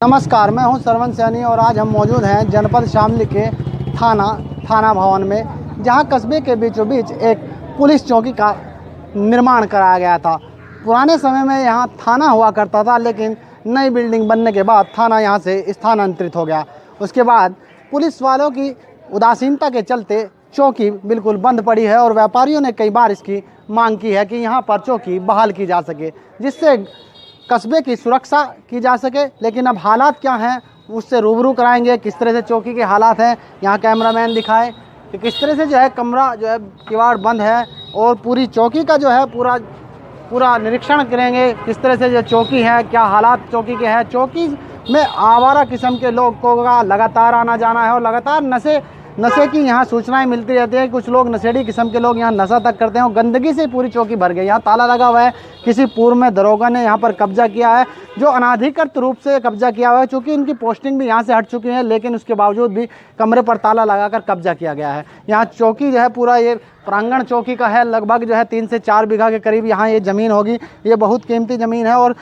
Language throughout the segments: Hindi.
नमस्कार, मैं हूं सरवन सैनी और आज हम मौजूद हैं जनपद शामली के थाना भवन में, जहां कस्बे के बीचों बीच एक पुलिस चौकी का निर्माण कराया गया था। पुराने समय में यहां थाना हुआ करता था, लेकिन नई बिल्डिंग बनने के बाद थाना यहां से स्थानांतरित हो गया। उसके बाद पुलिस वालों की उदासीनता के चलते चौकी बिल्कुल बंद पड़ी है और व्यापारियों ने कई बार इसकी मांग की है कि यहाँ पर चौकी बहाल की जा सके, जिससे कस्बे की सुरक्षा की जा सके। लेकिन अब हालात क्या हैं उससे रूबरू कराएंगे, किस तरह से चौकी के हालात हैं। यहाँ कैमरामैन दिखाए कि किस तरह से जो है कमरा जो है किवाड़ बंद है और पूरी चौकी का जो है पूरा निरीक्षण करेंगे, किस तरह से जो चौकी है, क्या हालात चौकी के हैं। चौकी में आवारा किस्म के लोगों का लगातार आना जाना है और लगातार नशे की यहाँ सूचनाएं मिलती रहती है। कुछ लोग नशेड़ी किस्म के लोग यहाँ नशा तक करते हैं और गंदगी से पूरी चौकी भर गई। यहाँ ताला लगा हुआ है, किसी पूर्व में दरोगा ने यहाँ पर कब्जा किया है, जो अनाधिकृत रूप से कब्जा किया हुआ है। चूँकि उनकी पोस्टिंग भी यहाँ से हट चुकी है, लेकिन उसके बावजूद भी कमरे पर ताला लगाकर कब्जा किया गया है। यहाँ चौकी जो है पूरा ये प्रांगण चौकी का है, लगभग जो है 3 से 4 बीघा के करीब यहाँ ये ज़मीन होगी। ये बहुत कीमती ज़मीन है और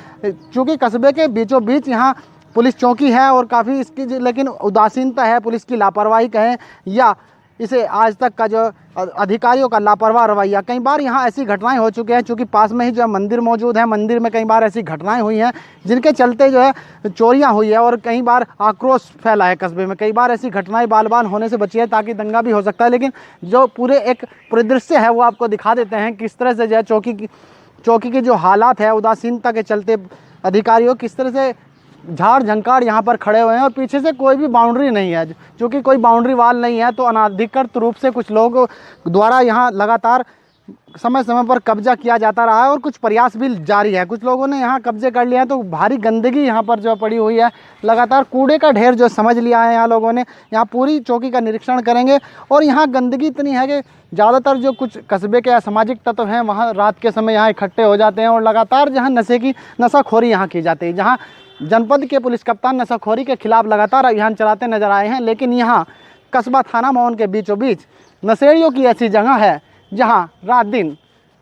चूँकि कस्बे के बीचों बीच यहाँ पुलिस चौकी है और काफ़ी इसकी लेकिन उदासीनता है, पुलिस की लापरवाही कहें या इसे आज तक का जो अधिकारियों का लापरवाह रवैया। कई बार यहाँ ऐसी घटनाएं हो चुकी हैं, चूँकि पास में ही जो है मंदिर मौजूद है, मंदिर में कई बार ऐसी घटनाएं हुई हैं जिनके चलते जो है चोरियां हुई है और कई बार आक्रोश फैला है कस्बे में। कई बार ऐसी घटनाएं बाल होने से बची है, ताकि दंगा भी हो सकता है। लेकिन जो पूरे एक परिदृश्य है वो आपको दिखा देते हैं, किस तरह से जो है चौकी की जो हालात है उदासीनता के चलते अधिकारियों किस तरह से झाड़ झंकार यहाँ पर खड़े हुए हैं और पीछे से कोई भी बाउंड्री नहीं है। क्योंकि कोई बाउंड्री वाल नहीं है, तो अनाधिकृत रूप से कुछ लोगों द्वारा यहाँ लगातार समय समय पर कब्जा किया जाता रहा है और कुछ प्रयास भी जारी है। कुछ लोगों ने यहाँ कब्जे कर लिया है, तो भारी गंदगी यहाँ पर जो पड़ी हुई है, लगातार कूड़े का ढेर जो समझ लिया है यहाँ लोगों ने। यहाँ पूरी चौकी का निरीक्षण करेंगे और यहाँ गंदगी इतनी है कि ज़्यादातर जो कुछ कस्बे के असामाजिक तत्व हैं वहाँ रात के समय यहाँ इकट्ठे हो जाते हैं और लगातार जहाँ नशाखोरी यहाँ की जाती है। जहाँ जनपद के पुलिस कप्तान नशाखोरी के खिलाफ लगातार अभियान चलाते नजर आए हैं, लेकिन यहाँ कस्बा थाना भवन के बीचों बीच नशेड़ियों की ऐसी जगह है जहाँ रात दिन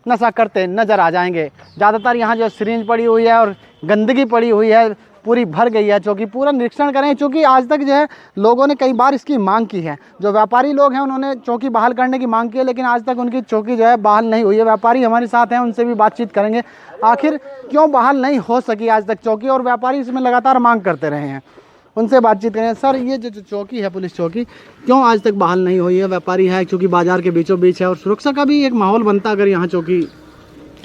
नशा करते नजर आ जाएंगे। ज़्यादातर यहाँ जो सिरिंज पड़ी हुई है और गंदगी पड़ी हुई है, पूरी भर गई है चौकी। पूरा निरीक्षण करें, क्योंकि आज तक जो है लोगों ने कई बार इसकी मांग की है। जो व्यापारी लोग हैं उन्होंने चौकी बहाल करने की मांग की है, लेकिन आज तक उनकी चौकी जो है बहाल नहीं हुई है। व्यापारी हमारे साथ हैं, उनसे भी बातचीत करेंगे आखिर क्यों बहाल नहीं हो सकी आज तक चौकी, और व्यापारी इसमें लगातार मांग करते रहे हैं। उनसे बातचीत करें। सर, ये जो चौकी है पुलिस चौकी, क्यों आज तक बहाल नहीं हुई है? व्यापारी है, क्योंकि बाजार के बीचों बीच है और सुरक्षा का भी एक माहौल बनता अगर यहाँ चौकी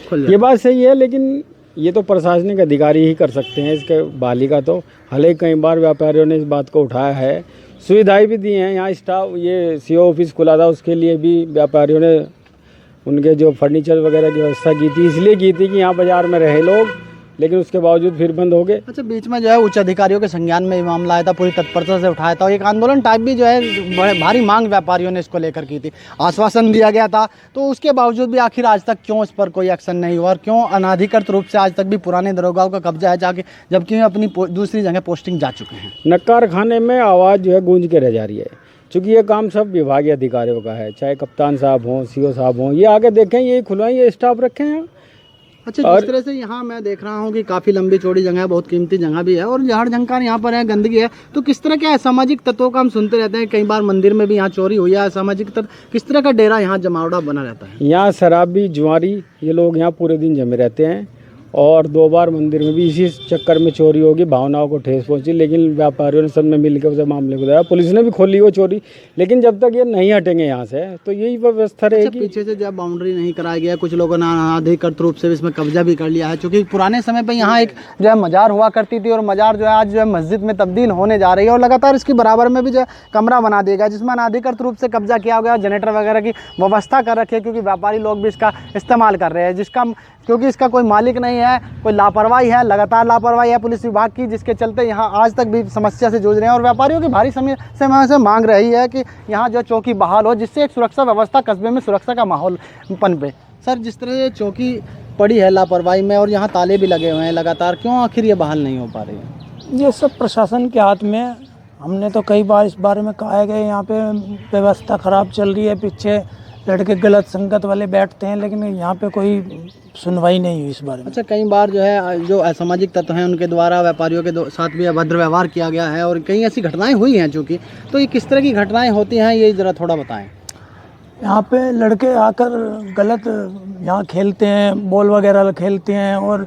खुल जाए। ये बात सही है, लेकिन ये तो प्रशासनिक अधिकारी ही कर सकते हैं इसके बहाली का। तो हालांकि कई बार व्यापारियों ने इस बात को उठाया है, सुविधाएं भी दी हैं। यहाँ स्टाफ ये सीओ ऑफिस खुला था, उसके लिए भी व्यापारियों ने उनके जो फर्नीचर वगैरह की व्यवस्था की थी, इसलिए की थी कि यहाँ बाज़ार में रहे लोग, लेकिन उसके बावजूद फिर बंद हो गए। अच्छा, बीच में जो है उच्च अधिकारियों के संज्ञान में ये मामला आया था, पूरी तत्परता से उठाया था और एक आंदोलन टाइप भी जो है बड़े भारी मांग व्यापारियों ने इसको लेकर की थी, आश्वासन दिया गया था। तो उसके बावजूद भी आखिर आज तक क्यों इस पर कोई एक्शन नहीं हुआ और क्यों अनाधिकृत रूप से आज तक भी पुराने दरोगाओं का कब्जा है, जाके जबकि अपनी दूसरी जगह पोस्टिंग जा चुके हैं? नक्कार खाने में आवाज़ जो है गूंज के रह जा रही है, क्योंकि ये काम सब विभागीय अधिकारियों का है, चाहे कप्तान साहब हों, सीओ साहब हों, ये आगे देखें, ये खुलवाएं, ये स्टाफ रखें यहाँ। अच्छा, जिस तरह से यहाँ मैं देख रहा हूँ कि काफ़ी लंबी चौड़ी जगह है, बहुत कीमती जगह भी है और झाड़ झंकार यहाँ पर है, गंदगी है, तो किस तरह के असामाजिक तत्वों का हम सुनते रहते हैं? कई बार मंदिर में भी यहाँ चोरी हुई है। असामाजिक तत्व किस तरह का डेरा यहाँ जमावड़ा बना रहता है? यहाँ शराबी जुआरी ये लोग यहाँ पूरे दिन जमे रहते हैं और 2 बार मंदिर में भी इसी चक्कर में चोरी होगी, भावनाओं को ठेस पहुंची। लेकिन व्यापारियों ने सब में मिलकर उस मामले को दिया, पुलिस ने भी खोली वो चोरी, लेकिन जब तक ये नहीं हटेंगे यहाँ से तो यही व्यवस्था रहेगी। अच्छा, पीछे से जब बाउंड्री नहीं कराया गया, कुछ लोगों ने अनाधिकृत रूप से इसमें कब्जा भी कर लिया है, क्योंकि पुराने समय पर यहाँ एक जो है मजार हुआ करती थी और मजार जो है आज जो है मस्जिद में तब्दील होने जा रही है और लगातार इसकी बराबर में भी जो है कमरा बना दिया गया जिसमें अनाधिकृत रूप से कब्जा किया गया, जनरेटर वगैरह की व्यवस्था कर रखी है, क्योंकि व्यापारी लोग भी इसका इस्तेमाल कर रहे हैं, क्योंकि इसका कोई मालिक नहीं है, कोई लापरवाही है, लगातार लापरवाही है पुलिस विभाग की, जिसके चलते यहाँ आज तक भी समस्या से जूझ रहे हैं और व्यापारियों की भारी समय से मांग रही है कि यहाँ जो चौकी बहाल हो, जिससे एक सुरक्षा व्यवस्था कस्बे में सुरक्षा का माहौल पनपे। सर, जिस तरह ये चौकी पड़ी है लापरवाही में और यहाँ ताले भी लगे हुए हैं लगातार, क्यों आखिर ये बहाल नहीं हो पा रही है? ये सब प्रशासन के हाथ में। हमने तो कई बार इस बारे में कहा है कि यहाँ पे व्यवस्था ख़राब चल रही है, पीछे लड़के गलत संगत वाले बैठते हैं, लेकिन यहाँ पे कोई सुनवाई नहीं हुई इस बारे में। अच्छा, कई बार जो है जो असामाजिक तत्व हैं उनके द्वारा व्यापारियों के साथ भी अभद्र व्यवहार किया गया है और कई ऐसी घटनाएं हुई हैं चूँकि, तो ये किस तरह की घटनाएं होती हैं ये ज़रा थोड़ा बताएं। यहाँ पे लड़के आकर गलत यहाँ खेलते हैं, बॉल वगैरह खेलते हैं और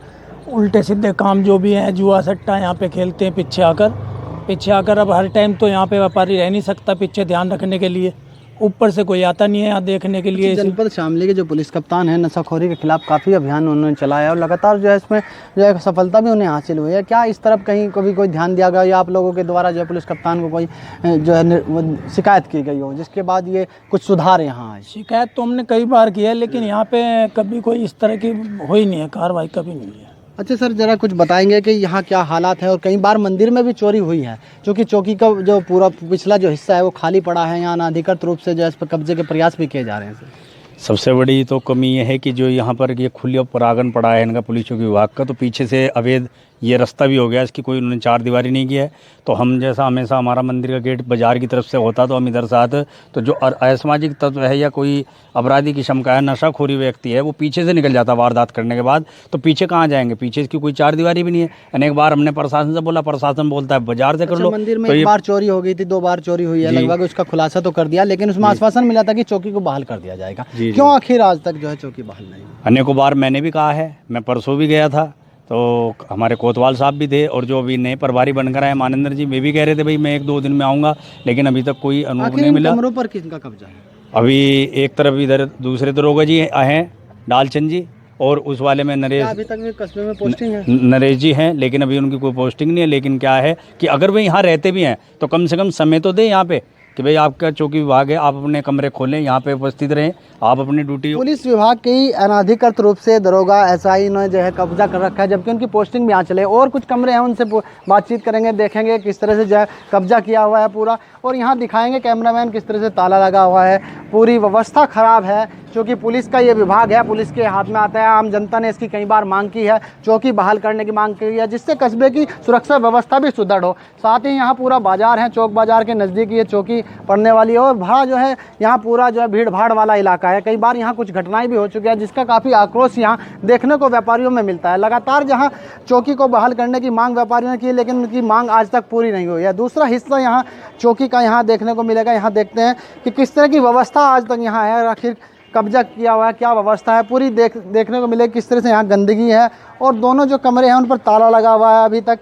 उल्टे सीधे काम जो भी हैं, जुआ सट्टा यहाँ पे खेलते हैं पीछे आकर। अब हर टाइम तो यहाँ पे व्यापारी रह नहीं सकता पीछे ध्यान रखने के लिए, ऊपर से कोई आता नहीं है यहाँ देखने के लिए। जनपद शामली के जो पुलिस कप्तान हैं, नशाखोरी के खिलाफ काफ़ी अभियान उन्होंने चलाया और लगातार जो है इसमें जो है सफलता भी उन्हें हासिल हुई है। क्या इस तरफ कहीं कभी कोई ध्यान दिया गया या आप लोगों के द्वारा जो है पुलिस कप्तान को कोई जो है शिकायत की गई हो जिसके बाद ये कुछ सुधार यहाँ आए? शिकायत तो हमने कई बार की है, लेकिन यहाँ पे कभी कोई इस तरह की हुई नहीं है, कार्रवाई कभी नहीं है। अच्छा सर, ज़रा कुछ बताएंगे कि यहाँ क्या हालात है और कई बार मंदिर में भी चोरी हुई है, क्योंकि चौकी का जो पूरा पिछला जो हिस्सा है वो खाली पड़ा है, यहाँ अनाधिकृत रूप से जो है इस पर कब्जे के प्रयास भी किए जा रहे हैं सर। सबसे बड़ी तो कमी ये है कि जो यहाँ पर ये खुली परागण पड़ा है इनका पुलिस चौकी विभाग का, तो पीछे से अवैध ये रास्ता भी हो गया, इसकी कोई उन्होंने चार दीवारी नहीं किया है। तो हम जैसा हमेशा हमारा मंदिर का गेट बाजार की तरफ से होता तो हम इधर से आते, तो जो असामाजिक तत्व है या कोई अपराधी किस्म का है, नशाखोरी व्यक्ति है, वो पीछे से निकल जाता वारदात करने के बाद। तो पीछे कहाँ जाएंगे, पीछे इसकी कोई चार दीवारी भी नहीं है। अनेक बार हमने प्रशासन से बोला, प्रशासन बोलता है बाजार से कर लो। मंदिर में तो एक बार चोरी हो गई थी, 2 बार चोरी हुई है लगभग, उसका खुलासा तो कर दिया, लेकिन उसमें आश्वासन मिला था कि चौकी को बहाल कर दिया जाएगा। क्यों आखिर आज तक जो है चौकी बहाल नहीं? अनेकों बार मैंने भी कहा है, मैं परसों भी गया था, तो हमारे कोतवाल साहब भी थे और जो अभी नए प्रभारी बनकर आए मानंदर जी, वे भी कह रहे थे भाई मैं 1-2 दिन में आऊँगा, लेकिन अभी तक कोई अनुभव नहीं मिला। कमरों पर किसका कब्जा है? अभी एक तरफ इधर दूसरे दरोगा जी हैं, डालचंद जी, और उस वाले में नरेश, अभी तक भी कस्बे में पोस्टिंग है? नरेश जी हैं, लेकिन अभी उनकी कोई पोस्टिंग नहीं है। लेकिन क्या है कि अगर वे यहाँ रहते भी हैं तो कम से कम समय तो दें यहाँ पे कि भाई आपका चौकी विभाग है, आप अपने कमरे खोलें, यहाँ पे उपस्थित रहें, आप अपनी ड्यूटी। पुलिस विभाग की अनाधिकृत रूप से दरोगा एसआई ने जो है कब्जा कर रखा है, जबकि उनकी पोस्टिंग भी यहाँ चले। और कुछ कमरे हैं, उनसे बातचीत करेंगे, देखेंगे किस तरह से जो है कब्जा किया हुआ है पूरा, और यहाँ दिखाएंगे कैमरामैन किस तरह से ताला लगा हुआ है। पूरी व्यवस्था खराब है, क्योंकि पुलिस का ये विभाग है, पुलिस के हाथ में आता है। आम जनता ने इसकी कई बार मांग की है, चौकी बहाल करने की मांग की है, जिससे कस्बे की सुरक्षा व्यवस्था भी सुदृढ़ हो। साथ ही यहाँ पूरा बाजार है, चौक बाजार के नज़दीक ये चौकी पड़ने वाली है और बड़ा जो है यहाँ पूरा जो है भीड़ भाड़ वाला इलाका है। कई बार यहाँ कुछ घटनाएं भी हो चुकी है, जिसका काफ़ी आक्रोश यहाँ देखने को व्यापारियों में मिलता है। लगातार जहाँ चौकी को बहाल करने की मांग व्यापारियों ने की, लेकिन उनकी मांग आज तक पूरी नहीं हुई है। दूसरा हिस्सा यहाँ चौकी का यहाँ देखने को मिलेगा। यहाँ देखते हैं कि किस तरह की व्यवस्था आज तक यहाँ है, आखिर कब्जा किया हुआ है, क्या व्यवस्था है पूरी देखने को मिलेगी। किस तरह से यहाँ गंदगी है और दोनों जो कमरे हैं उन पर ताला लगा हुआ है अभी तक।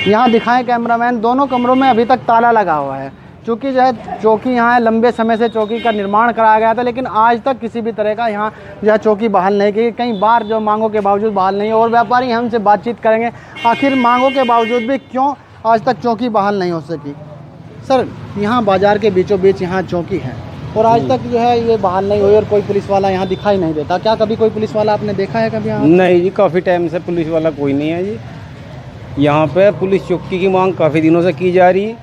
यहाँ दिखाएं कैमरामैन, दोनों कमरों में अभी तक ताला लगा हुआ है, क्योंकि जो है चौकी यहाँ है, लंबे समय से चौकी का निर्माण कराया गया था, लेकिन आज तक किसी भी तरह का यहाँ जो है चौकी बहाल नहीं की। कई बार जो मांगों के बावजूद बहाल नहीं, और व्यापारी हमसे बातचीत करेंगे आखिर मांगों के बावजूद भी क्यों आज तक चौकी बहाल नहीं हो सकी। सर, यहाँ बाजार के बीचों बीच यहाँ चौकी है और आज तक जो है ये बहाल नहीं हुई और कोई पुलिस वाला यहाँ दिखाई नहीं देता। क्या कभी कोई पुलिस वाला आपने देखा है कभी यहाँ? नहीं जी, काफ़ी टाइम से पुलिस वाला कोई नहीं है जी। यहाँ पे पुलिस चौकी की मांग काफ़ी दिनों से की जा रही है,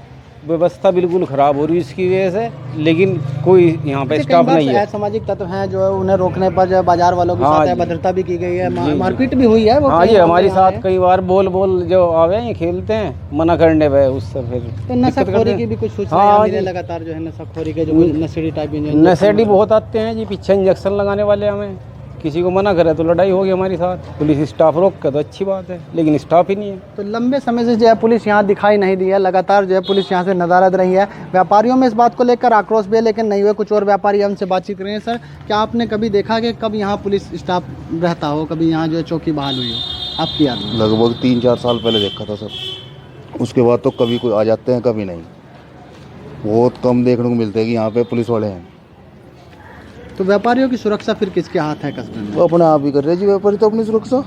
व्यवस्था बिल्कुल ख़राब हो रही है इसकी वजह से, लेकिन कोई यहाँ पे स्टाफ नहीं है। सामाजिक तत्व हैं जो है उन्हें रोकने पर जो है बाजार वालों के साथ भद्रता भी की गई है, मारपीट भी हुई है। वो हाँ जी, हमारे साथ कई बार बोल जो आवे ये खेलते हैं मना करने पे, उससे फिर तो नशाखोरी की भी कुछ सूचना मिले लगातार जो है नशाखोरी के जो नशेड़ी टाइप नशेड़ी बहुत आते हैं जी, पीछे इंजेक्शन लगाने वाले। हमें किसी को मना करे तो लड़ाई होगी हमारे साथ। पुलिस स्टाफ रोक के तो अच्छी बात है, लेकिन स्टाफ ही नहीं है। तो लंबे समय से जो है पुलिस यहाँ दिखाई नहीं दी है, लगातार जो है पुलिस यहाँ से नदारद रही है। व्यापारियों में इस बात को लेकर आक्रोश भी है, लेकिन नहीं हुए। कुछ और व्यापारी हमसे बातचीत कर रहे हैं। सर, क्या आपने कभी देखा कि कब यहाँ पुलिस स्टाफ रहता हो, कभी यहाँ जो है चौकी बहाल हुई हो आपकी याद में? लगभग 3-4 साल पहले देखा था सर, उसके बाद तो कभी कोई आ जाते हैं कभी नहीं। बहुत कम देखने को मिलते हैं कि यहाँ पे पुलिस वाले हैं। तो व्यापारियों की सुरक्षा फिर किसके हाथ है कस्बे में? वो अपने आप ही कर रहे हैं जी व्यापारी तो अपनी सुरक्षा।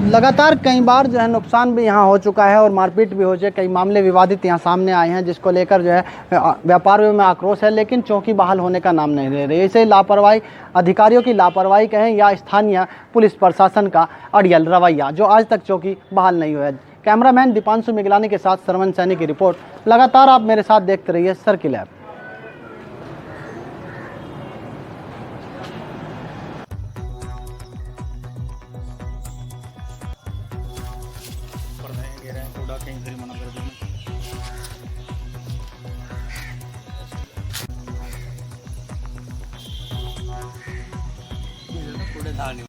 लगातार कई बार जो है नुकसान भी यहाँ हो चुका है और मारपीट भी हो चुकी है। कई मामले विवादित यहाँ सामने आए हैं, जिसको लेकर जो है व्यापारियों में आक्रोश है, लेकिन चौकी बहाल होने का नाम नहीं ले रही। ऐसे लापरवाही, अधिकारियों की लापरवाही कहें या स्थानीय पुलिस प्रशासन का अड़ियल रवैया, जो आज तक चौकी बहाल नहीं हुआ है। कैमरामैन दीपांशु मिगलानी के साथ सरवन सैनी की रिपोर्ट। लगातार आप मेरे साथ देखते रहिए सर्किल ऐप। था नहीं।